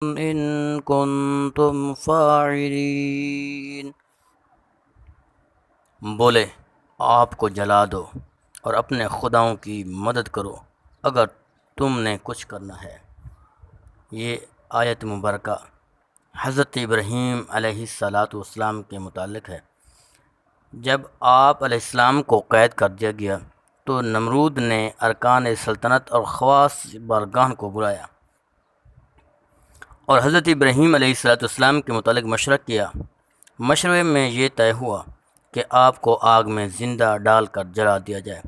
إن كنتم فاعلين۔ بولے آپ کو جلا دو اور اپنے خداؤں کی مدد کرو اگر تم نے کچھ کرنا ہے۔ یہ آیت مبارکہ حضرت ابراہیم علیہ السلام کے متعلق ہے۔ جب آپ علیہ السلام کو قید کر دیا گیا تو نمرود نے ارکان سلطنت اور خواص بارگاہ کو بلایا اور حضرت ابراہیم علیہ السلام کے متعلق مشورہ کیا۔ مشورے میں یہ طے ہوا کہ آپ کو آگ میں زندہ ڈال کر جلا دیا جائے۔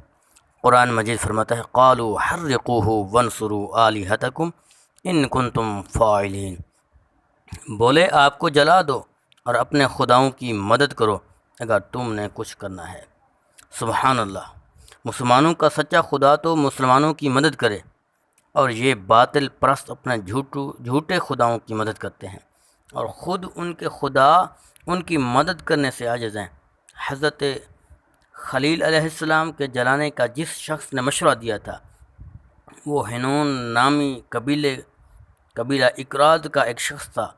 قرآن مجید فرماتا ہے قالوا حرقوه وانصروا آلہتکم ان کنتم فاعلین۔ بولے آپ کو جلا دو اور اپنے خداؤں کی مدد کرو اگر تم نے کچھ کرنا ہے۔ سبحان اللہ، مسلمانوں کا سچا خدا تو مسلمانوں کی مدد کرے اور یہ باطل پرست اپنے جھوٹے خداؤں کی مدد کرتے ہیں اور خود ان کے خدا ان کی مدد کرنے سے عاجز ہیں۔ حضرت خلیل علیہ السلام کے جلانے کا جس شخص نے مشورہ دیا تھا وہ ہنون نامی قبیلہ اکراد کا ایک شخص تھا۔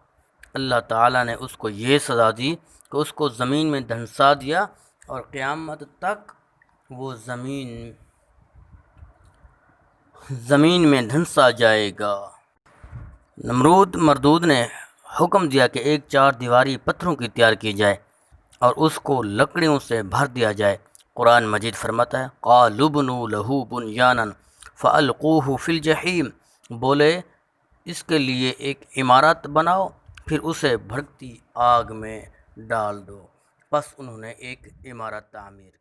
اللہ تعالیٰ نے اس کو یہ سزا دی کہ اس کو زمین میں دھنسا دیا اور قیامت تک وہ زمین میں دھنسا جائے گا۔ نمرود مردود نے حکم دیا کہ ایک 4 دیواری پتھروں کی تیار کی جائے اور اس کو لکڑیوں سے بھر دیا جائے۔ قرآن مجید فرماتا ہے قالوا ابنوا لہ بنیانا فالقوہ فی الجحیم۔ بولے اس کے لیے ایک عمارت بناؤ پھر اسے بھڑکتی آگ میں ڈال دو۔ پس انہوں نے ایک عمارت تعمیر